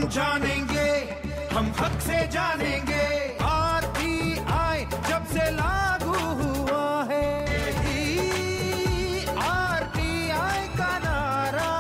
जानेंगे, हम हक से जानेंगे। आरटीआई जब से लागू हुआ है, आरटीआई का नारा।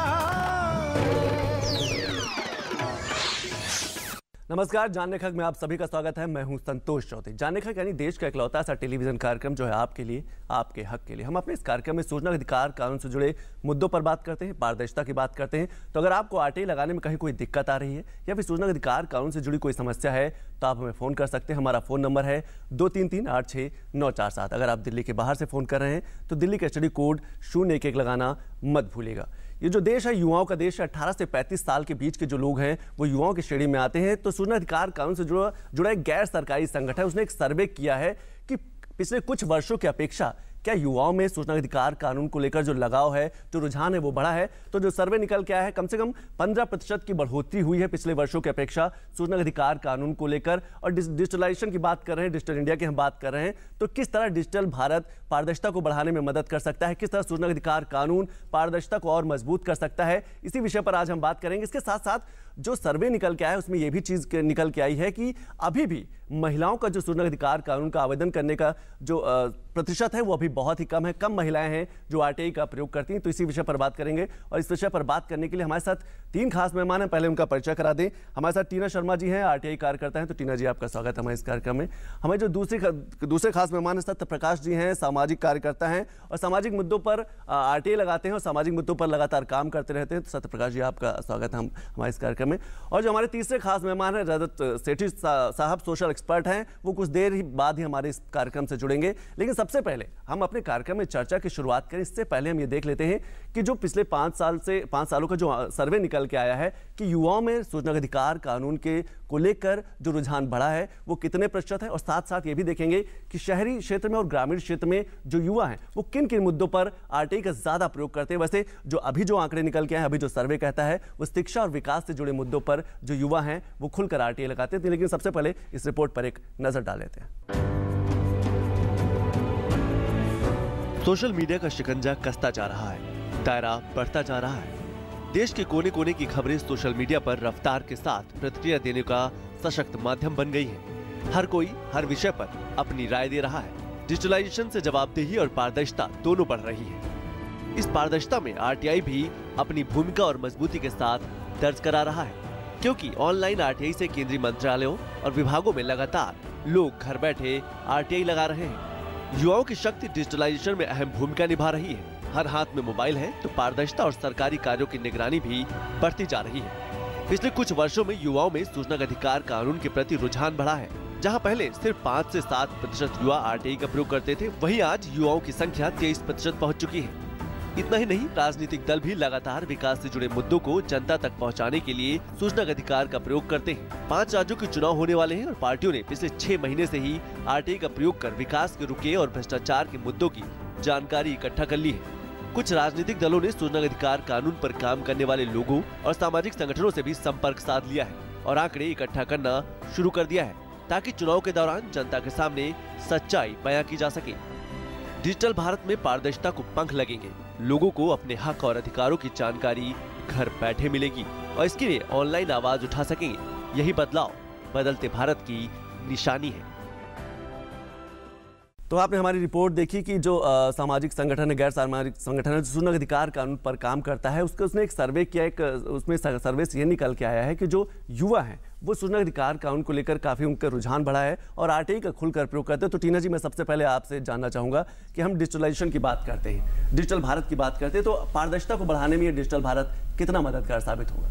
नमस्कार, जानने के हक में आप सभी का स्वागत है। मैं हूं संतोष चौधरी। जानने के हक यानी देश का इकलौता सा टेलीविजन कार्यक्रम जो है आपके लिए, आपके हक के लिए। हम अपने इस कार्यक्रम में सूचना अधिकार कानून से जुड़े मुद्दों पर बात करते हैं, पारदर्शिता की बात करते हैं। तो अगर आपको आरटीआई लगाने में कहीं कोई दिक्कत आ रही है या फिर सूचना अधिकार कानून से जुड़ी कोई समस्या है तो आप हमें फ़ोन कर सकते हैं। हमारा फ़ोन नंबर है 23386947। अगर आप दिल्ली के बाहर से फ़ोन कर रहे हैं तो दिल्ली का स्टडी कोड 011 लगाना मत भूलिएगा। ये जो देश है युवाओं का देश है। 18 से 35 साल के बीच के जो लोग हैं वो युवाओं की श्रेणी में आते हैं। तो सूचना अधिकार कानून से जुड़ा एक गैर सरकारी संगठन है, उसने एक सर्वे किया है कि पिछले कुछ वर्षों की अपेक्षा क्या युवाओं में सूचना अधिकार कानून को लेकर जो लगाव है, जो रुझान है वो बढ़ा है। तो जो सर्वे निकल के आया है, कम से कम 15% की बढ़ोतरी हुई है पिछले वर्षों की अपेक्षा सूचना अधिकार कानून को लेकर। और डिजिटलाइजेशन की बात कर रहे हैं, डिजिटल इंडिया की हम बात कर रहे हैं, तो किस तरह डिजिटल भारत पारदर्शिता को बढ़ाने में मदद कर सकता है, किस तरह सूचना अधिकार कानून पारदर्शिता को और मजबूत कर सकता है, इसी विषय पर आज हम बात करेंगे। इसके साथ साथ जो सर्वे निकल के आया है उसमें यह भी चीज निकल के आई है कि अभी भी महिलाओं का जो सूचना अधिकार कानून का आवेदन करने का जो प्रतिशत है वो अभी बहुत ही कम है। कम महिलाएं हैं जो आरटीआई का प्रयोग करती हैं। तो इसी विषय पर बात करेंगे और इस विषय पर बात करने के लिए हमारे साथ 3 खास मेहमान हैं। पहले उनका परिचय करा दें। हमारे साथ टीना शर्मा जी हैं, आरटीआई कार्यकर्ता हैं। तो टीना जी, आपका स्वागत है हमारे इस कार्यक्रम में। हमें जो दूसरे खास मेहमान हैं सत्य प्रकाश जी हैं, सामाजिक कार्यकर्ता हैं और सामाजिक मुद्दों पर आरटीआई लगाते हैं और सामाजिक मुद्दों पर लगातार काम करते रहते हैं। तो सत्य प्रकाश जी, आपका स्वागत है हमारे इस कार्यक्रम में। और जो हमारे तीसरे खास मेहमान हैं रजत सेठी साहब, सोशल एक्सपर्ट हैं, वो कुछ देर ही बाद ही हमारे इस कार्यक्रम से जुड़ेंगे। लेकिन सबसे पहले हम अपने कार्यक्रम में चर्चा की शुरुआत करें इससे पहले हम ये देख लेते हैं कि जो पिछले 5 सालों का जो सर्वे निकल के आया है कि युवाओं में सूचना अधिकार कानून के को लेकर जो रुझान बढ़ा है वो कितने प्रतिशत है। और साथ साथ ये भी देखेंगे कि शहरी क्षेत्र में और ग्रामीण क्षेत्र में जो युवा हैं वो किन किन मुद्दों पर आरटीआई का ज्यादा प्रयोग करते हैं। वैसे जो अभी जो आंकड़े निकल के आए हैं, अभी जो सर्वे कहता है वो शिक्षा और विकास से जुड़े मुद्दों पर जो युवा हैं वो खुलकर आरटीआई लगाते थे। लेकिन सबसे पहले इस रिपोर्ट पर एक नजर डाल लेते हैं। सोशल मीडिया का शिकंजा कसता जा रहा है, दायरा बढ़ता जा रहा है। देश के कोने कोने की खबरें सोशल मीडिया पर रफ्तार के साथ प्रतिक्रिया देने का सशक्त माध्यम बन गई है। हर कोई हर विषय पर अपनी राय दे रहा है। डिजिटलाइजेशन से जवाबदेही और पारदर्शिता दोनों बढ़ रही है। इस पारदर्शिता में आरटीआई भी अपनी भूमिका और मजबूती के साथ दर्ज करा रहा है, क्योंकि ऑनलाइन आरटीआई से केंद्रीय मंत्रालयों और विभागों में लगातार लोग घर बैठे आरटीआई लगा रहे हैं। युवाओं की शक्ति डिजिटलाइजेशन में अहम भूमिका निभा रही है। हर हाथ में मोबाइल है तो पारदर्शिता और सरकारी कार्यों की निगरानी भी बढ़ती जा रही है। पिछले कुछ वर्षों में युवाओं में सूचना अधिकार कानून के प्रति रुझान बढ़ा है। जहां पहले सिर्फ 5 से 7% युवा आरटीआई का प्रयोग करते थे, वहीं आज युवाओं की संख्या 23% पहुंच चुकी है। इतना ही नहीं, राजनीतिक दल भी लगातार विकास से जुड़े मुद्दों को जनता तक पहुंचाने के लिए सूचना अधिकार का प्रयोग करते हैं। 5 राज्यों के चुनाव होने वाले हैं और पार्टियों ने पिछले 6 महीने से ही आरटीआई का प्रयोग कर विकास के रुके और भ्रष्टाचार के मुद्दों की जानकारी इकट्ठा कर ली है। कुछ राजनीतिक दलों ने सूचना अधिकार कानून पर काम करने वाले लोगों और सामाजिक संगठनों से भी संपर्क साध लिया है और आंकड़े इकट्ठा करना शुरू कर दिया है, ताकि चुनाव के दौरान जनता के सामने सच्चाई बयां की जा सके। डिजिटल भारत में पारदर्शिता को पंख लगेंगे। लोगों को अपने हक और अधिकारों की जानकारी घर बैठे मिलेगी और इसके लिए ऑनलाइन आवाज उठा सकेंगे। यही बदलाव बदलते भारत की निशानी है। तो आपने हमारी रिपोर्ट देखी कि जो सामाजिक संगठन है, गैर सामाजिक संगठन है, जो सूचना अधिकार कानून पर काम करता है, उसने एक सर्वे किया। उसमें सर्वे से ये निकल के आया है कि जो युवा हैं वो सूचना अधिकार कानून को लेकर काफी उनका रुझान बढ़ा है और आरटीआई का खुलकर प्रयोग करते हैं। तो टीना जी, मैं सबसे पहले आपसे जानना चाहूंगा कि हम डिजिटलाइजेशन की बात करते हैं, डिजिटल भारत की बात करते हैं, तो पारदर्शिता को बढ़ाने में ये डिजिटल भारत कितना मददगार साबित होगा?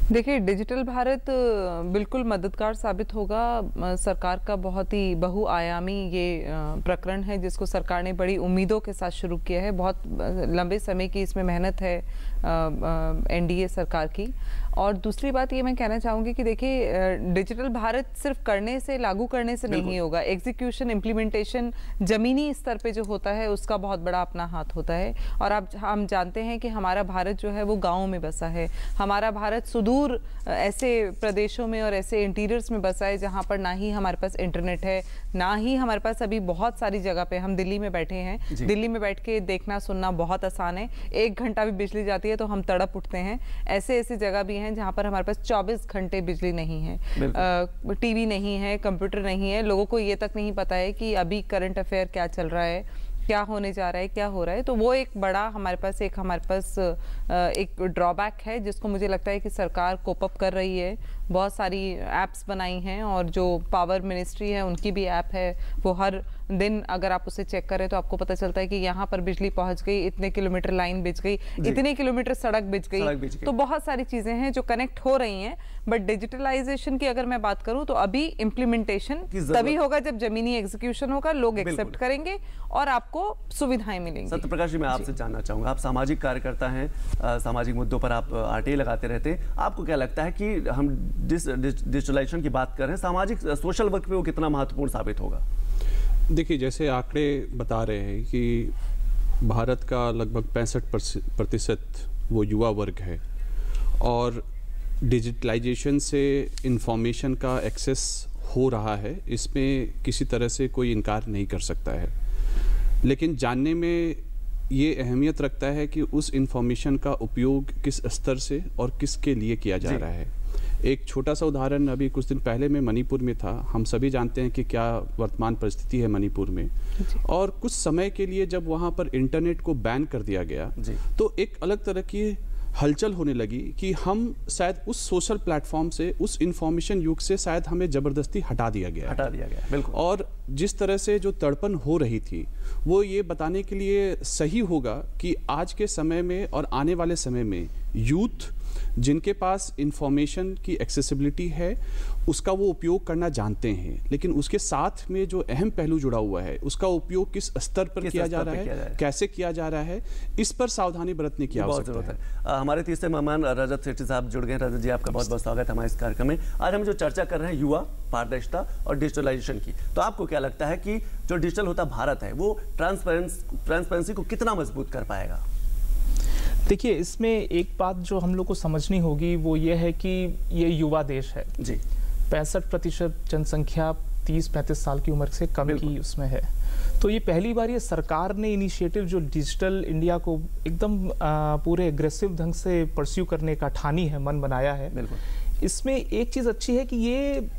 देखिए, डिजिटल भारत बिल्कुल मददगार साबित होगा। सरकार का बहुत ही बहुआयामी ये प्रकरण है जिसको सरकार ने बड़ी उम्मीदों के साथ शुरू किया है। बहुत लंबे समय की इसमें मेहनत है एनडीए सरकार की। और दूसरी बात ये मैं कहना चाहूँगी कि देखिए, डिजिटल भारत सिर्फ करने से, लागू करने से नहीं होगा। एग्जीक्यूशन, इम्प्लीमेंटेशन जमीनी स्तर पे जो होता है उसका बहुत बड़ा अपना हाथ होता है। और अब हम जानते हैं कि हमारा भारत जो है वो गाँव में बसा है। हमारा भारत सुदूर ऐसे प्रदेशों में और ऐसे इंटीरियर्स में बसा है जहाँ पर ना ही हमारे पास इंटरनेट है, ना ही हमारे पास अभी बहुत सारी जगह पे, हम दिल्ली में बैठे हैं, दिल्ली में बैठ के देखना सुनना बहुत आसान है। 1 घंटा भी बिजली जाती है है तो हम तड़प उठते हैं। ऐसे ऐसी जगह भी हैं जहाँ पर हमारे पास 24 घंटे बिजली नहीं है, टीवी नहीं है, कंप्यूटर नहीं है, लोगों को ये तक नहीं पता है कि अभी करंट अफेयर क्या चल रहा है, क्या होने जा रहा है, क्या हो रहा है। तो वो एक बड़ा हमारे पास एक ड्रॉबैक है जिसको मुझे लगता है कि सरकार कोप अप कर रही है। बहुत सारी ऐप्स बनाई हैं और जो पावर मिनिस्ट्री है उनकी भी ऐप है, वो हर दिन अगर आप उसे चेक करें तो आपको पता चलता है कि यहाँ पर बिजली पहुंच गई, इतने किलोमीटर लाइन बिछ गई, इतने किलोमीटर सड़क बिछ गई। तो बहुत सारी चीजें हैं जो कनेक्ट हो रही हैं। बट डिजिटलाइजेशन की अगर मैं बात करूं तो अभी इम्प्लीमेंटेशन तभी होगा जब जमीनी एग्जीक्यूशन होगा, लोग एक्सेप्ट करेंगे और आपको सुविधाएं मिलेंगी। सत्यप्रकाश जी, मैं आपसे जानना चाहूंगा, आप सामाजिक कार्यकर्ता हैं, सामाजिक मुद्दों पर आप आरटीआई लगाते रहते हैं। आपको क्या लगता है कि हम डिजिटलाइजेशन की बात कर रहे हैं, सामाजिक सोशल वर्क पे वो कितना महत्वपूर्ण साबित होगा? देखिए, जैसे आंकड़े बता रहे हैं कि भारत का लगभग 65% वो युवा वर्ग है और डिजिटलाइजेशन से इंफॉर्मेशन का एक्सेस हो रहा है, इसमें किसी तरह से कोई इनकार नहीं कर सकता है। लेकिन जानने में ये अहमियत रखता है कि उस इंफॉर्मेशन का उपयोग किस स्तर से और किसके लिए किया जा रहा है। एक छोटा सा उदाहरण, अभी कुछ दिन पहले मैं मणिपुर में था। हम सभी जानते हैं कि क्या वर्तमान परिस्थिति है मणिपुर में, और कुछ समय के लिए जब वहाँ पर इंटरनेट को बैन कर दिया गया तो एक अलग तरह की हलचल होने लगी कि हम शायद उस सोशल प्लेटफॉर्म से, उस इंफॉर्मेशन युग से शायद हमें जबरदस्ती हटा दिया गया बिल्कुल। और जिस तरह से जो तड़पन हो रही थी वो ये बताने के लिए सही होगा कि आज के समय में और आने वाले समय में यूथ जिनके पास इंफॉर्मेशन की एक्सेसिबिलिटी है उसका वो उपयोग करना जानते हैं, लेकिन उसके साथ में जो अहम पहलू जुड़ा हुआ है उसका उपयोग किस स्तर पर किया जा रहा है, कैसे किया जा रहा है, इस पर सावधानी बरतने की आवश्यकता है। हमारे तीसरे मेहमान रजत सेठी साहब जुड़ गए। रजत जी, आपका बहुत बहुत स्वागत है हमारे इस कार्यक्रम में। आज हम जो चर्चा कर रहे हैं युवा, पारदर्शिता और डिजिटलाइजेशन की, तो आपको क्या लगता है कि जो डिजिटल होता भारत है वो ट्रांसपेरेंसी को कितना मजबूत कर पाएगा? देखिए, इसमें एक बात जो हम लोग को समझनी होगी वो ये है कि ये युवा देश है जी। 65% जनसंख्या 30-35 साल की उम्र से कम की उसमें है। तो ये पहली बार ये सरकार ने इनिशिएटिव जो डिजिटल इंडिया को एकदम पूरे एग्रेसिव ढंग से परस्यू करने का ठानी है, मन बनाया है। इसमें एक चीज़ अच्छी है कि ये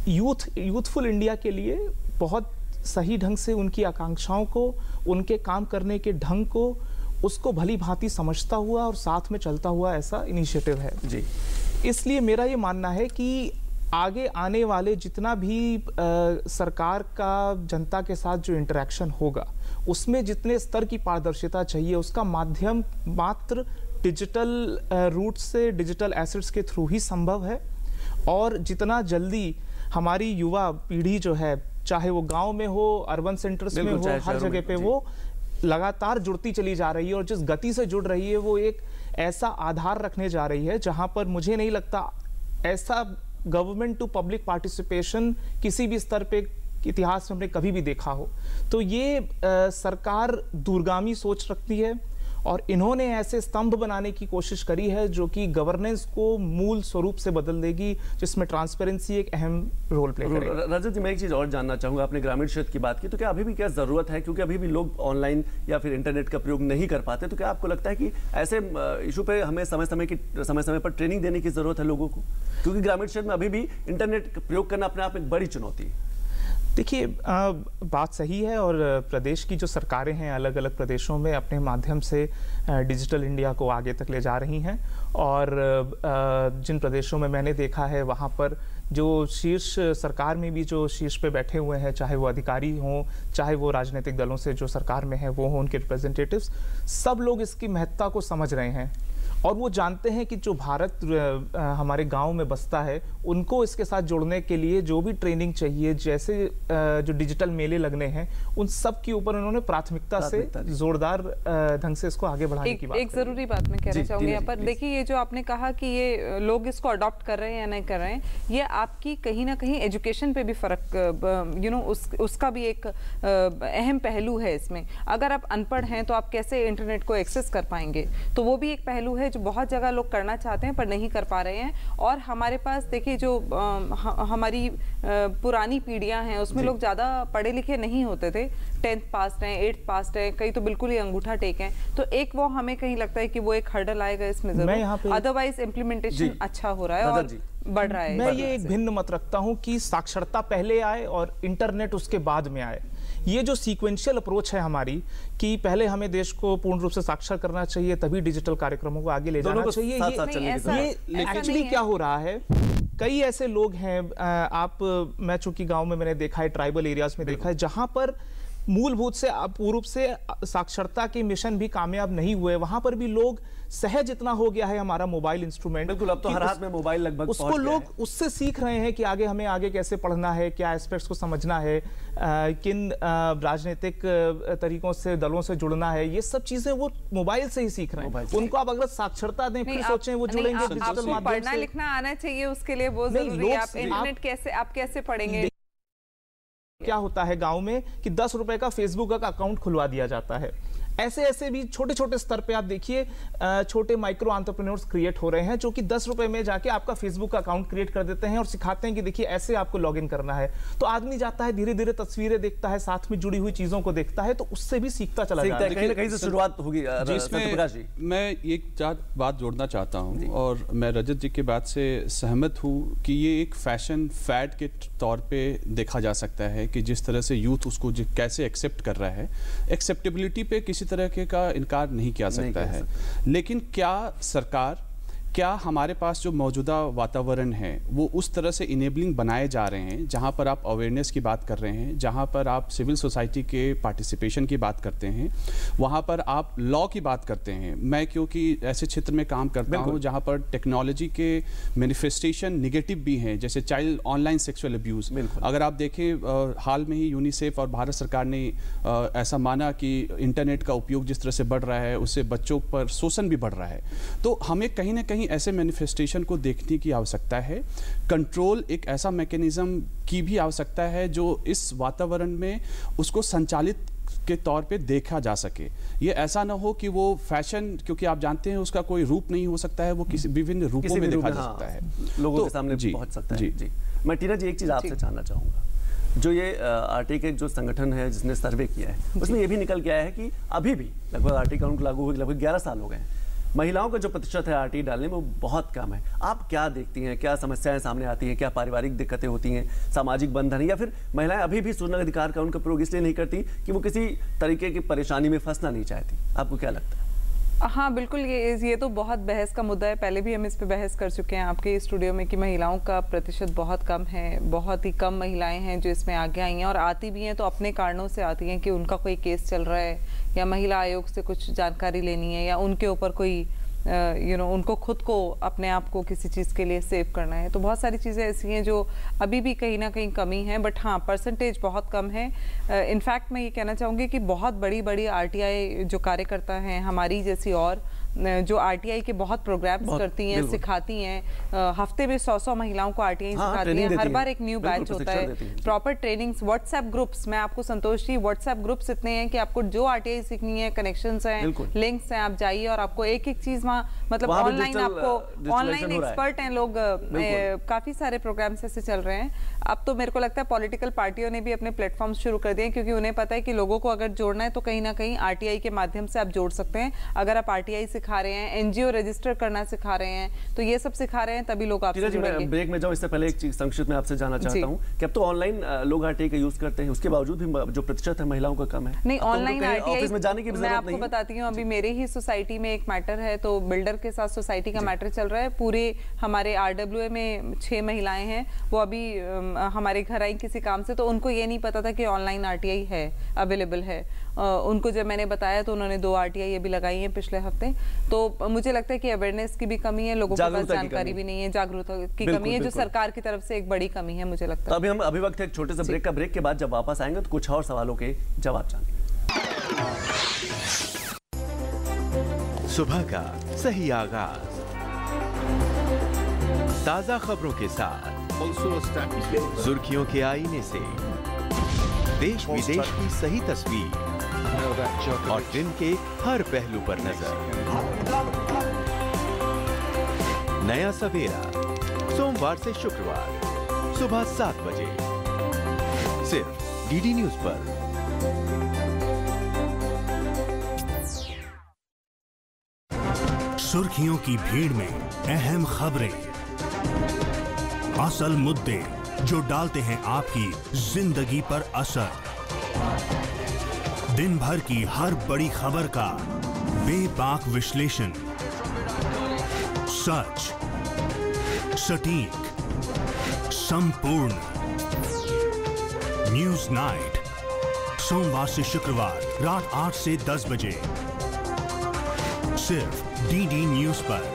यूथफुल इंडिया के लिए बहुत सही ढंग से उनकी आकांक्षाओं को, उनके काम करने के ढंग को, उसको भली भांति समझता हुआ और साथ में चलता हुआ ऐसा इनिशिएटिव है जी। इसलिए मेरा ये मानना है कि आगे आने वाले जितना भी सरकार का जनता के साथ जो इंटरेक्शन होगा उसमें जितने स्तर की पारदर्शिता चाहिए उसका माध्यम मात्र डिजिटल रूट से, डिजिटल एसेट्स के थ्रू ही संभव है। और जितना जल्दी हमारी युवा पीढ़ी जो है, चाहे वो गांव में हो, अर्बन सेंटर्स में हो, हर जगह पे वो लगातार जुड़ती चली जा रही है और जिस गति से जुड़ रही है वो एक ऐसा आधार रखने जा रही है जहां पर मुझे नहीं लगता ऐसा गवर्नमेंट टू पब्लिक पार्टिसिपेशन किसी भी स्तर पे इतिहास में हमने कभी भी देखा हो। तो ये सरकार दूरगामी सोच रखती है और इन्होंने ऐसे स्तंभ बनाने की कोशिश करी है जो कि गवर्नेंस को मूल स्वरूप से बदल देगी, जिसमें ट्रांसपेरेंसी एक अहम रोल प्ले करेगी। रजत जी, मैं एक चीज़ और जानना चाहूँगा, आपने ग्रामीण क्षेत्र की बात की, तो क्या अभी भी क्या ज़रूरत है, क्योंकि अभी भी लोग ऑनलाइन या फिर इंटरनेट का प्रयोग नहीं कर पाते, तो क्या आपको लगता है कि ऐसे इशू पे हमें समय समय पर ट्रेनिंग देने की ज़रूरत है लोगों को, क्योंकि ग्रामीण क्षेत्र में अभी भी इंटरनेट का प्रयोग करना अपने आप में एक बड़ी चुनौती है? देखिए, बात सही है और प्रदेश की जो सरकारें हैं अलग अलग प्रदेशों में अपने माध्यम से डिजिटल इंडिया को आगे तक ले जा रही हैं। और जिन प्रदेशों में मैंने देखा है वहाँ पर जो शीर्ष सरकार में भी जो शीर्ष पे बैठे हुए हैं, चाहे वो अधिकारी हों, चाहे वो राजनीतिक दलों से जो सरकार में है वो हों, उनके रिप्रेजेंटेटिव्स, सब लोग इसकी महत्ता को समझ रहे हैं और वो जानते हैं कि जो भारत हमारे गांव में बसता है उनको इसके साथ जोड़ने के लिए जो भी ट्रेनिंग चाहिए, जैसे जो डिजिटल मेले लगने हैं, उन सब के ऊपर उन्होंने प्राथमिकता से जोरदार ढंग से इसको आगे बढ़ाने की बात एक जरूरी बात मैं कहना चाहूंगी यहाँ पर। देखिए, ये जो आपने कहा कि ये लोग इसको अडॉप्ट कर रहे हैं या नहीं कर रहे हैं, ये आपकी कहीं ना कहीं एजुकेशन पे भी फर्क, उसका भी एक अहम पहलू है इसमें। अगर आप अनपढ़ हैं तो आप कैसे इंटरनेट को एक्सेस कर पाएंगे, तो वो भी एक पहलू है जो बहुत जगह लोग करना चाहते हैं पर नहीं कर पा रहे हैं। और हमारे पास देखिए जो हमारी पुरानी पीढ़ियां हैं उसमें लोग ज़्यादा पढ़े लिखे नहीं होते थे, 10th पास हैं, 8th पास हैं, कई तो बिल्कुल ही अंगूठा टेक हैं। तो एक वो हमें कहीं लगता है कि वो एक हर्डल आएगा इसमें जरूर, अदरवाइज इम्प्लीमेंटेशन अच्छा हो रहा है और बढ़ रहा है। मैं ये एक भिन्न मत रखता हूँ कि साक्षरता पहले आए और इंटरनेट उसके बाद में आए। ये जो सीक्वेंशियल अप्रोच है हमारी कि पहले हमें देश को पूर्ण रूप से साक्षर करना चाहिए तभी डिजिटल कार्यक्रमों को आगे ले जाना चाहिए, ये एक्चुअली क्या हो रहा है, कई ऐसे लोग हैं मैं चूंकि गांव में मैंने देखा है, ट्राइबल एरियाज में देखा है, जहां पर मूलभूत से पूर्व से साक्षरता के मिशन भी कामयाब नहीं हुए, वहां पर भी लोग सहज इतना हो गया है हमारा मोबाइल इंस्ट्रूमेंट, बिल्कुल अब तो हर हाथ में मोबाइल लगभग उसको लोग उससे सीख रहे हैं कि हमें आगे कैसे पढ़ना है, क्या एस्पेक्ट्स को समझना है, किन राजनीतिक तरीकों से दलों से जुड़ना है, ये सब चीजें वो मोबाइल से ही सीख रहे हैं। उनको आप अगर साक्षरता दें फिर सोचें वो जुड़ेंगे डिजिटल माध्यम से। पढ़ना लिखना आना चाहिए उसके लिए, वो जरूरी है। आप इंटरनेट कैसे पढ़ेंगे? क्या होता है गांव में कि 10 रुपए का फेसबुक का अकाउंट खुलवा दिया जाता है। ऐसे भी छोटे छोटे स्तर पे आप देखिए छोटे माइक्रो एंटरप्रेन्योर्स क्रिएट हो रहे हैं जो कि 10 रुपए में जाके आपका फेसबुक का अकाउंट क्रिएट कर देते हैं और सिखाते हैं कि देखिए ऐसे आपको लॉगिन करना है। तो आदमी जाता है, धीरे धीरे तस्वीरें देखता है, साथ में जुड़ी हुई चीजों को देखता है, तो उससे भी सीखता चला जाता है। कहीं ना कहीं से शुरुआत होगी। जिसमें मैं एक बात जोड़ना चाहता हूँ और मैं रजत जी की बात से सहमत हूँ कि ये एक फैशन फैड के तौर पे देखा जा सकता है कि जिस तरह से यूथ उसको कैसे एक्सेप्ट कर रहा है, एक्सेप्टेबिलिटी पे किसी तरह के का इनकार नहीं किया सकता है। लेकिन क्या हमारे पास जो मौजूदा वातावरण है वो उस तरह से इनेबलिंग बनाए जा रहे हैं जहां पर आप अवेयरनेस की बात कर रहे हैं, जहां पर आप सिविल सोसाइटी के पार्टिसिपेशन की बात करते हैं, वहां पर आप लॉ की बात करते हैं। मैं क्योंकि ऐसे क्षेत्र में काम करता हूं जहां पर टेक्नोलॉजी के मैनिफेस्टेशन निगेटिव भी हैं, जैसे चाइल्ड ऑनलाइन सेक्सुअल अब्यूज। अगर आप देखें हाल में ही यूनिसेफ और भारत सरकार ने ऐसा माना कि इंटरनेट का उपयोग जिस तरह से बढ़ रहा है उससे बच्चों पर शोषण भी बढ़ रहा है। तो हमें कहीं ना कहीं ऐसे मैनिफेस्टेशन को देखने की आवश्यकता है। कंट्रोल एक ऐसा मैकेनिज्म की भी आवश्यकता है जो इस वातावरण में उसको संचालित के तौर पे देखा जा सके। ये ऐसा ना हो कि वो फैशन, क्योंकि आप जानते हैं उसका कोई रूप नहीं हो सकता है, वो किसी विभिन्न रूपों में देखा जा सकता है, लोगों के सामने पहुंच सकता है। जी मैं टीना जी एक चीज आपसे जानना चाहूंगा, जो ये आरटी के जो संगठन है जिसने सर्वे किया है उसमें ये भी निकल के आया है कि अभी भी लगभग आरटी कानून लागू हुए लगभग 11 साल हो गए हैं, महिलाओं का जो प्रतिशत है आरटी डालने में वो बहुत कम है। आप क्या देखती हैं, क्या समस्याएं सामने आती हैं, क्या पारिवारिक दिक्कतें होती हैं, सामाजिक बंधन है, या फिर महिलाएं अभी भी सूचना अधिकार कानून का प्रयोग इसलिए नहीं करती कि वो किसी तरीके की परेशानी में फंसना नहीं चाहती? आपको क्या लगता है? हाँ बिल्कुल, ये तो बहुत बहस का मुद्दा है। पहले भी हम इस पे बहस कर चुके हैं आपके स्टूडियो में कि महिलाओं का प्रतिशत बहुत कम है, बहुत ही कम महिलाएं हैं जो इसमें आगे आई हैं और आती भी हैं तो अपने कारणों से आती हैं कि उनका कोई केस चल रहा है या महिला आयोग से कुछ जानकारी लेनी है या उनके ऊपर कोई उनको खुद को अपने आप को किसी चीज़ के लिए सेव करना है। तो बहुत सारी चीज़ें ऐसी हैं जो अभी भी कहीं ना कहीं कमी है, बट हाँ परसेंटेज बहुत कम है। इनफैक्ट मैं ये कहना चाहूँगी कि बहुत बड़ी बड़ी आरटीआई जो कार्यकर्ता हैं हमारी जैसी और जो आरटीआई के बहुत प्रोग्राम्स करती हैं, सिखाती हैं, हफ्ते में 100 महिलाओं को आरटीआई सिखाती हैं, हर बार एक न्यू बैच होता है, प्रॉपर ट्रेनिंग्स, व्हाट्सएप ग्रुप्स। मैं आपको संतोष जी व्हाट्सएप ग्रुप्स इतने हैं कि आपको जो आरटीआई सीखनी है, कनेक्शंस हैं, लिंक्स हैं, आप जाइए और आपको एक एक चीज वहाँ मतलब ऑनलाइन आपको ऑनलाइन एक्सपर्ट हैं लोग, काफी सारे प्रोग्राम्स ऐसे चल रहे हैं। अब तो मेरे को लगता है पॉलिटिकल पार्टियों ने भी अपने प्लेटफॉर्म शुरू कर दिए क्योंकि उन्हें पता है कि लोगों को अगर जोड़ना है तो कहीं ना कहीं आरटीआई के माध्यम से आप जोड़ सकते हैं। अगर आप आरटीआई सिखा रहे हैं, एनजीओ रजिस्टर करना सिखा रहे हैं, तो ये सब सिखा रहे हैं तभी लोग आपसे जुड़ेंगे। ब्रेक में जाओ इससे पहले एक चीज संक्षिप्त में आपसे जानना चाहता हूं कि अब तो ऑनलाइन लोग आरटीआई का यूज करते हैं, उसके बावजूद भी जो प्रतिशत है महिलाओं का कम है। नहीं, ऑनलाइन ऑफिस में जाने की भी मैं जरूरत आपको नहीं। बताती हूँ, अभी मेरे ही सोसाइटी में एक मैटर है, तो बिल्डर के साथ सोसाइटी का मैटर चल रहा है। पूरे हमारे आरडब्ल्यूए में 6 महिलाएं हैं, वो अभी हमारे घर आई किसी काम से, तो उनको ये नहीं पता था कि ऑनलाइन आरटीआई है, अवेलेबल है। उनको जब मैंने बताया तो उन्होंने 2 आरटीआई अभी लगाई हैं पिछले हफ्ते। तो मुझे लगता है कि अवेयरनेस की भी कमी है, लोगों के पास जानकारी भी नहीं है, जागरूकता की कमी है, जो सरकार की तरफ से एक बड़ी कमी है मुझे लगता है। अभी हम वक्त एक छोटे से ब्रेक का, ब्रेक के बाद जब वापस आएंगे तो कुछ और सवालों के जवाब जानेंगे। सुबह का सही आगाज ताजा खबरों के साथ, सुर्खियों के आईने से देश विदेश की सही तस्वीर और दिन के हर पहलू पर नजर। नया सवेरा सोमवार से शुक्रवार सुबह 7 बजे सिर्फ डीडी न्यूज पर। सुर्खियों की भीड़ में अहम खबरें, असल मुद्दे जो डालते हैं आपकी जिंदगी पर असर। दिन भर की हर बड़ी खबर का बेबाक विश्लेषण, सच, सटीक, संपूर्ण। न्यूज नाइट सोमवार से शुक्रवार रात 8 से 10 बजे सिर्फ डीडी न्यूज पर।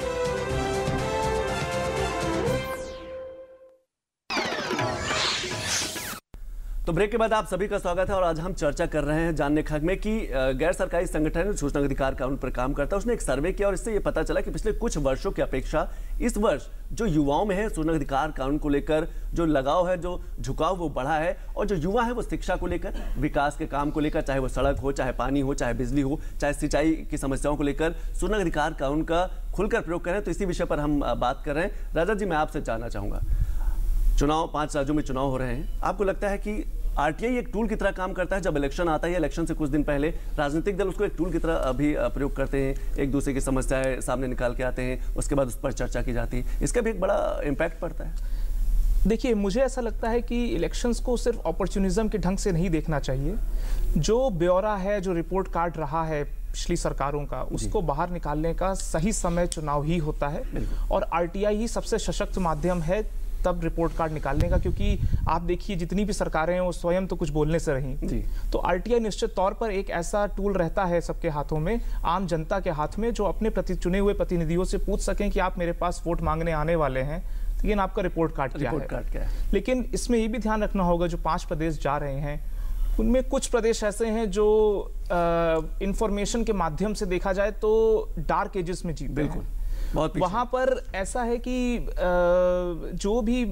तो ब्रेक के बाद आप सभी का स्वागत है और आज हम चर्चा कर रहे हैं जानने के हक में कि गैर सरकारी संगठन सूचना अधिकार कानून पर काम करता है, उसने एक सर्वे किया और इससे ये पता चला कि पिछले कुछ वर्षों की अपेक्षा इस वर्ष जो युवाओं में है सूचना अधिकार कानून को लेकर जो लगाव है, जो झुकाव वो बढ़ा है। और जो युवा है वो शिक्षा को लेकर, विकास के काम को लेकर, चाहे वो सड़क हो, चाहे पानी हो, चाहे बिजली हो, चाहे सिंचाई की समस्याओं को लेकर सूचना अधिकार कानून का खुलकर प्रयोग करें। तो इसी विषय पर हम बात कर रहे हैं। राजा जी, मैं आपसे जानना चाहूंगा, चुनाव 5 राज्यों में चुनाव हो रहे हैं, आपको लगता है कि आरटीआई एक टूल की तरह काम करता है? जब इलेक्शन आता है, इलेक्शन से कुछ दिन पहले राजनीतिक दल उसको एक टूल की तरह अभी प्रयोग करते हैं, एक दूसरे की समस्याएं सामने निकाल के आते हैं, उसके बाद उस पर चर्चा की जाती है, इसका भी एक बड़ा इम्पैक्ट पड़ता है। देखिए, मुझे ऐसा लगता है कि इलेक्शंस को सिर्फ अपॉर्चुनिज्म के ढंग से नहीं देखना चाहिए। जो ब्यौरा है, जो रिपोर्ट कार्ड रहा है पिछली सरकारों का, उसको बाहर निकालने का सही समय चुनाव ही होता है और आरटीआई ही सबसे सशक्त माध्यम है तब रिपोर्ट कार्ड निकालने का। क्योंकि आप देखिए, जितनी भी सरकारें हैं वो स्वयं तो कुछ बोलने से रही, तो आरटीआई निश्चित तौर पर एक ऐसा टूल रहता है सबके हाथों में, आम जनता के हाथ में, जो अपने चुने हुए प्रतिनिधियों से पूछ सकें कि आप मेरे पास वोट मांगने आने वाले हैं, लेकिन आपका रिपोर्ट कार्ड क्या है। लेकिन इसमें ये भी ध्यान रखना होगा, जो 5 प्रदेश जा रहे हैं उनमें कुछ प्रदेश ऐसे हैं जो इंफॉर्मेशन के माध्यम से देखा जाए तो डार्क एजेस में जीते हैं। वहां पर ऐसा है कि जो भी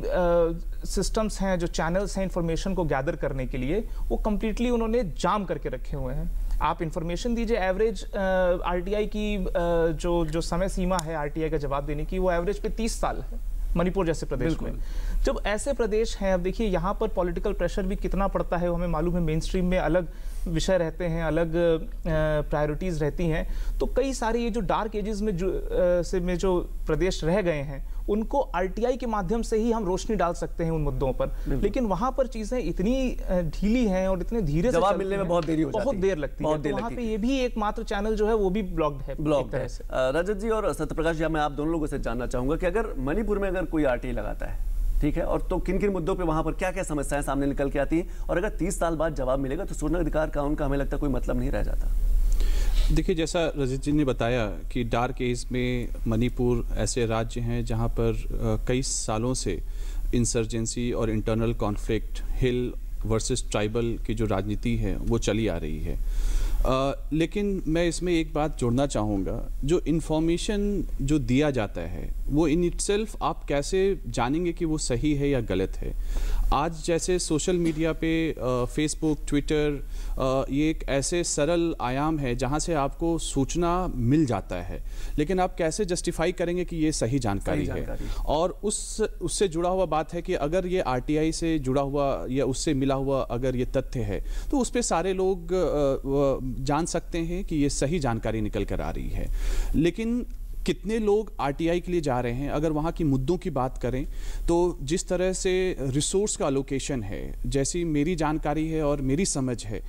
सिस्टम्स हैं, जो चैनल्स हैं इंफॉर्मेशन को गैदर करने के लिए, वो कंप्लीटली उन्होंने जाम करके रखे हुए हैं। आप इंफॉर्मेशन दीजिए, एवरेज आरटीआई की जो समय सीमा है आरटीआई का जवाब देने की, वो एवरेज पे 30 साल है मणिपुर जैसे प्रदेश में। जब ऐसे प्रदेश हैं, अब देखिए यहाँ पर पॉलिटिकल प्रेशर भी कितना पड़ता है, हमें मालूम है। मेन स्ट्रीम में अलग विषय रहते हैं, अलग प्रायोरिटीज रहती हैं, तो कई सारे ये जो डार्क एजेस में जो प्रदेश रह गए हैं, उनको आरटीआई के माध्यम से ही हम रोशनी डाल सकते हैं उन मुद्दों पर। लेकिन वहां पर चीजें इतनी ढीली हैं और इतने धीरे से जवाब मिलने में बहुत देरी हो जाती है, बहुत देर लगती है। तो वहां पे ये भी एकमात्र चैनल जो है वो भी ब्लॉक्ड है, एक तरह से। रजत जी और सत्यप्रकाश जी, मैं आप दोनों लोगों से जानना चाहूंगा कि अगर मणिपुर में अगर कोई आरटीआई लगाता है, ठीक है, और तो किन किन मुद्दों पे वहां पर क्या क्या समस्याएं सामने निकल के आती हैं, और अगर 30 साल बाद जवाब मिलेगा तो सूचना अधिकार कानून का हमें लगता है कोई मतलब नहीं रह जाता। देखिए, जैसा रजत जी ने बताया कि डार्क एज में मणिपुर ऐसे राज्य हैं जहां पर कई सालों से इंसर्जेंसी और इंटरनल कॉन्फ्लिक्ट, हिल वर्सेस ट्राइबल की जो राजनीति है वो चली आ रही है। लेकिन मैं इसमें एक बात जोड़ना चाहूँगा, जो इन्फॉर्मेशन जो दिया जाता है वो इन इटसेल्फ आप कैसे जानेंगे कि वो सही है या गलत है। आज जैसे सोशल मीडिया पे फेसबुक, ट्विटर, ये एक ऐसे सरल आयाम है जहाँ से आपको सूचना मिल जाता है, लेकिन आप कैसे जस्टिफाई करेंगे कि ये सही जानकारी है। और उससे जुड़ा हुआ बात है कि अगर ये आरटीआई से जुड़ा हुआ या उससे मिला हुआ अगर ये तथ्य है, तो उस पर सारे लोग जान सकते हैं कि ये सही जानकारी निकल कर आ रही है। लेकिन कितने लोग आरटीआई के लिए जा रहे हैं, अगर वहाँ की मुद्दों की बात करें तो जिस तरह से रिसोर्स का अलोकेशन है, जैसी मेरी जानकारी है और मेरी समझ है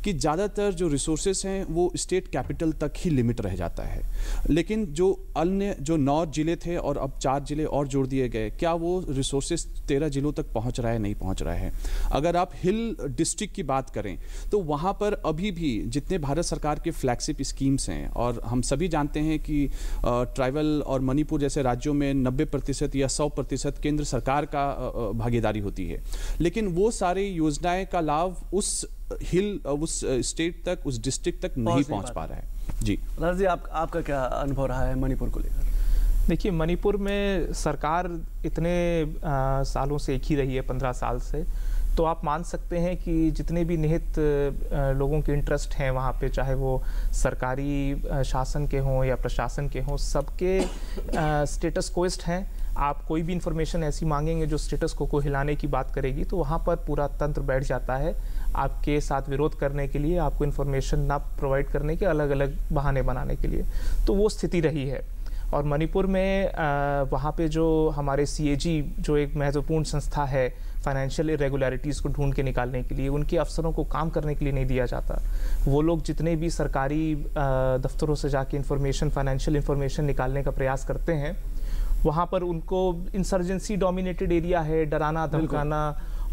कि ज़्यादातर जो रिसोर्सेस हैं वो स्टेट कैपिटल तक ही लिमिट रह जाता है। लेकिन जो अन्य जो 9 जिले थे और अब 4 जिले और जोड़ दिए गए, क्या वो रिसोर्सेस 13 जिलों तक पहुंच रहा है? नहीं पहुंच रहा है। अगर आप हिल डिस्ट्रिक्ट की बात करें तो वहाँ पर अभी भी जितने भारत सरकार के फ्लैगशिप स्कीम्स हैं, और हम सभी जानते हैं कि ट्राइबल और मणिपुर जैसे राज्यों में 90% या 100% केंद्र सरकार का भागीदारी होती है, लेकिन वो सारी योजनाएं का लाभ उस हिल, उस स्टेट तक, उस डिस्ट्रिक्ट तक नहीं पहुंच पा रहा है। जी राज जी, आपका क्या अनुभव रहा है मणिपुर को लेकर? देखिए, मणिपुर में सरकार इतने सालों से एक ही रही है, 15 साल से, तो आप मान सकते हैं कि जितने भी निहित लोगों के इंटरेस्ट हैं वहाँ पे, चाहे वो सरकारी शासन के हों या प्रशासन के हों, सबके स्टेटस कोइस्ट हैं। आप कोई भी इंफॉर्मेशन ऐसी मांगेंगे जो स्टेटस को हिलाने की बात करेगी, तो वहाँ पर पूरा तंत्र बैठ जाता है आपके साथ विरोध करने के लिए, आपको इन्फॉर्मेशन ना प्रोवाइड करने के, अलग अलग बहाने बनाने के लिए। तो वो स्थिति रही है। और मणिपुर में वहाँ पे जो हमारे CAG जो एक महत्वपूर्ण संस्था है फाइनेंशियल इरेगुलरिटीज़ को ढूंढ के निकालने के लिए, उनके अफसरों को काम करने के लिए नहीं दिया जाता। वो लोग जितने भी सरकारी दफ्तरों से जाके इंफॉर्मेशन, फाइनेंशियल इंफॉर्मेशन निकालने का प्रयास करते हैं, वहाँ पर उनको इंसर्जेंसी डोमिनेटेड एरिया है, डराना धमकाना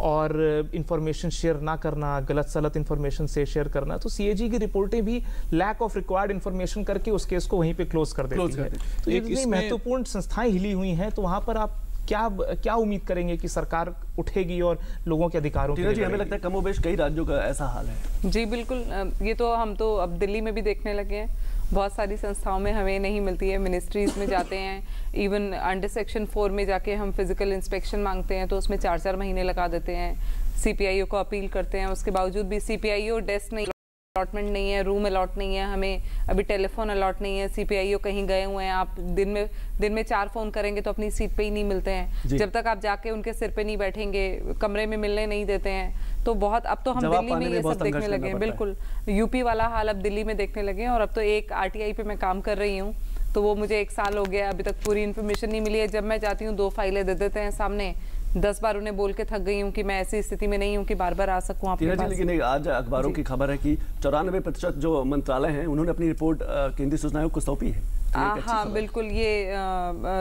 और इंफॉर्मेशन शेयर ना करना, गलत सलत इंफॉर्मेशन से शेयर करना। तो CAG की रिपोर्टें भी लैक ऑफ रिक्वायर्ड इंफॉर्मेशन करके उस केस को वहीं पे क्लोज कर देती है। तो इतनी महत्वपूर्ण संस्थाएं हिली हुई हैं, तो वहाँ पर आप क्या उम्मीद करेंगे कि सरकार उठेगी और लोगों के अधिकारों के लिए? हमें लगता है कमोबेश कई राज्यों का ऐसा हाल है। जी बिल्कुल, ये तो हम तो अब दिल्ली में भी देखने लगे हैं। बहुत सारी संस्थाओं में हमें नहीं मिलती है, मिनिस्ट्रीज में जाते हैं, इवन अंडर सेक्शन 4 में जाके हम फिजिकल इंस्पेक्शन मांगते हैं तो उसमें 4-4 महीने लगा देते हैं। CPIO को अपील करते हैं, उसके बावजूद भी CPIO डेस्क नहीं, अलॉटमेंट नहीं है, रूम अलॉट नहीं है, हमें अभी टेलीफोन अलॉट नहीं है। CPIO कहीं गए हुए हैं, आप दिन में 4 फोन करेंगे तो अपनी सीट पे ही नहीं मिलते हैं। जब तक आप जाके उनके सिर पे नहीं बैठेंगे, कमरे में मिलने नहीं देते हैं। तो बहुत, अब तो हम दिल्ली में ये सब देखने लगे हैं। बिल्कुल यूपी वाला हाल अब दिल्ली में देखने लगे हैं। और अब तो एक RTI पे मैं काम कर रही हूँ, तो वो मुझे 1 साल हो गया, अभी तक पूरी इन्फॉर्मेशन नहीं मिली है। जब मैं जाती हूँ 2 फाइलें दे देते हैं सामने, 10 बार उन्हें बोल के थक गई हूँ कि मैं ऐसी स्थिति में नहीं हूँ कि बार बार आ सकूँ आपके पास। लेकिन आज अखबारों की खबर है कि 94% जो मंत्रालय हैं उन्होंने अपनी रिपोर्ट केंद्रीय सूचना आयोग को सौंपी है। हाँ बिल्कुल, ये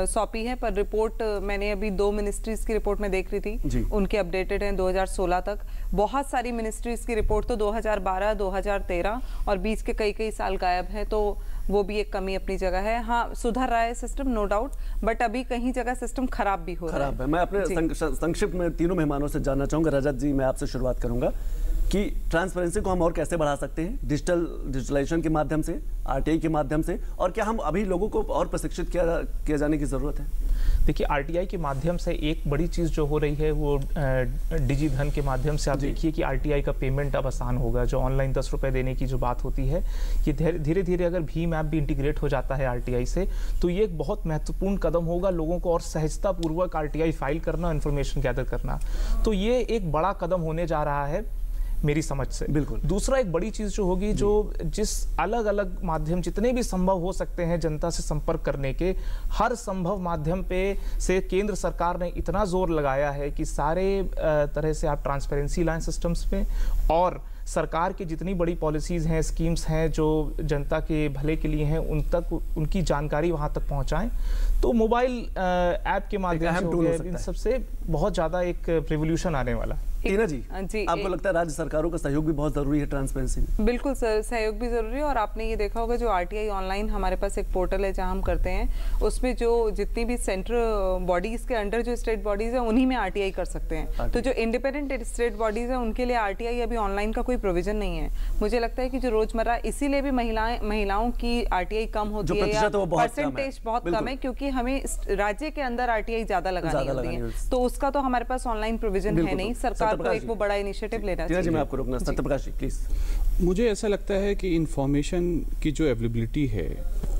सौंपी है, पर रिपोर्ट मैंने अभी 2 मिनिस्ट्रीज की रिपोर्ट में देख रही थी, उनके अपडेटेड हैं 2016 तक। बहुत सारी मिनिस्ट्रीज की रिपोर्ट तो 2012, 2013 और 20 के कई साल गायब है। तो वो भी एक कमी अपनी जगह है। हाँ, सुधर रहा है सिस्टम, नो डाउट, बट अभी कहीं जगह सिस्टम खराब भी हो रहा है। मैं अपने संक्षिप्त में तीनों मेहमानों से जानना चाहूंगा। रजत जी, मैं आपसे शुरुआत करूंगा कि ट्रांसपेरेंसी को हम और कैसे बढ़ा सकते हैं, डिजिटलाइजेशन के माध्यम से, RTI के माध्यम से, और क्या हम अभी लोगों को और प्रशिक्षित किया जाने की जरूरत है? देखिए, RTI के माध्यम से एक बड़ी चीज़ जो हो रही है वो डिजिधन के माध्यम से आप देखिए कि RTI का पेमेंट अब आसान होगा। जो ऑनलाइन 10 रुपये देने की जो बात होती है, ये धीरे धीरे अगर भीम ऐप भी इंटीग्रेट हो जाता है RTI से, तो ये एक बहुत महत्वपूर्ण कदम होगा लोगों को और सहजतापूर्वक RTI फाइल करना, इन्फॉर्मेशन गैदर करना। तो ये एक बड़ा कदम होने जा रहा है मेरी समझ से। बिल्कुल। दूसरा एक बड़ी चीज जो होगी, जो जिस अलग अलग माध्यम जितने भी संभव हो सकते हैं जनता से संपर्क करने के, हर संभव माध्यम पे से केंद्र सरकार ने इतना जोर लगाया है कि सारे तरह से आप ट्रांसपेरेंसी लाइन सिस्टम्स में और सरकार की जितनी बड़ी पॉलिसीज हैं, स्कीम्स हैं जो जनता के भले के लिए हैं, उन तक उनकी जानकारी वहां तक पहुंचाएं। तो मोबाइल ऐप के माध्यम से इन सबसे बहुत ज्यादा एक रिवोल्यूशन आने वाला। टीना जी, आपको लगता है राज्य सरकारों का सहयोग भी बहुत जरूरी है ट्रांसपेरेंसी में? बिल्कुल सर, सहयोग भी जरूरी है। और आपने ये देखा होगा जो RTI ऑनलाइन हमारे पास एक पोर्टल है जहां हम करते हैं, उसमें जो जितनी भी सेंट्रल बॉडीज के अंडर जो स्टेट बॉडीज है उन्हीं में RTI कर सकते हैं। तो जो इंडिपेंडेंट स्टेट बॉडीज है उनके लिए RTI अभी ऑनलाइन का कोई प्रोविजन नहीं है। मुझे लगता है कि जो रोजमर्रा, इसीलिए भी महिलाओं की RTI कम होती है या परसेंटेज बहुत कम है, क्योंकि हमें राज्य के अंदर RTI ज्यादा लगानी होती है। तो उसका तो हमारे पास ऑनलाइन प्रोविजन है नहीं। सरकार को एक वो बड़ा इनिशिएटिव लेना चाहिए। मैं आपको रोकना, सत्यप्रकाश जी प्लीज। मुझे ऐसा लगता है कि इंफॉर्मेशन की जो अवेलेबिलिटी है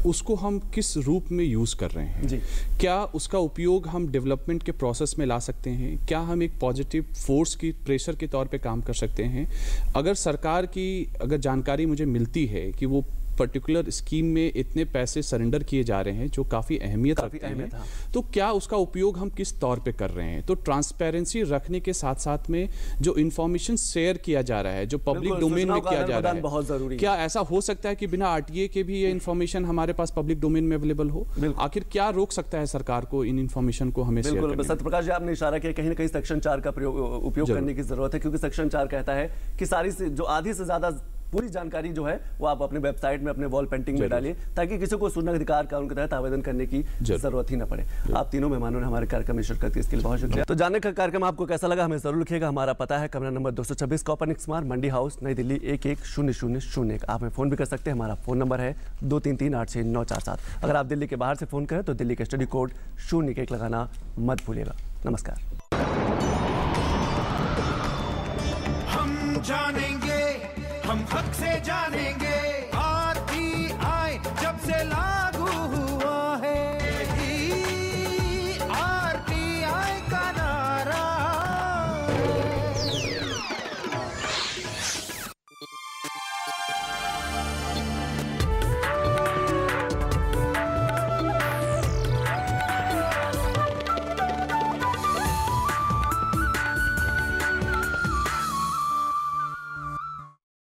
उसको हम किस रूप में यूज़ कर रहे हैं। क्या उसका उपयोग हम डेवलपमेंट के प्रोसेस में ला सकते हैं? क्या हम एक पॉजिटिव फोर्स की प्रेशर के तौर पे काम कर सकते हैं? अगर सरकार की अगर जानकारी मुझे मिलती है कि वो पर्टिकुलर स्कीम में इतने पैसे सरेंडर किए जा रहे हैं जो काफ़ी अहमियत रखते हैं, तो क्या उसका उपयोग हम किस तौर पे कर रहे हैं? तो ट्रांसपेरेंसी रखने के साथ साथ में जो इंफॉर्मेशन शेयर किया जा रहा है, जो पब्लिक डोमेन में किया जा रहा है, बहुत जरूरी है। क्या ऐसा हो सकता है कि बिना RTI के भी ये इन्फॉर्मेशन हमारे पास पब्लिक डोमेन में अवेलेबल हो? आखिर क्या रोक सकता है सरकार को इन इन्फॉर्मेशन को हमें शेयर करने में? सत्यप्रकाश जी, आपने इशारा किया कहीं ना कहीं सेक्शन 4 का उपयोग करने की जरूरत है, क्योंकि सेक्शन 4 कहता है कि सारी जो आधी से ज्यादा पूरी जानकारी जो है वो आप अपने वेबसाइट में, अपने वॉल पेंटिंग में डालिए, ताकि किसी को सूचना अधिकार कानून के तहत आवेदन करने की जरूरत ही न पड़े। आप तीनों मेहमानों ने हमारे कार्यक्रम में शिरकत की, इसके लिए बहुत शुक्रिया। तो जानने का कार्यक्रम आपको कैसा लगा हमें जरूर लिखिएगा। हमारा पता है कमरा नंबर 226, कॉपर स्मार्ट, मंडी हाउस, नई दिल्ली 110001। आप हमें फोन भी कर सकते हैं। हमारा फोन नंबर है 233-86947। अगर आप दिल्ली के बाहर से फोन करें तो दिल्ली के स्टडी कोड 0 लगाना मत भूलिएगा। नमस्कार। जानेंगे, हम हक से जानेंगे।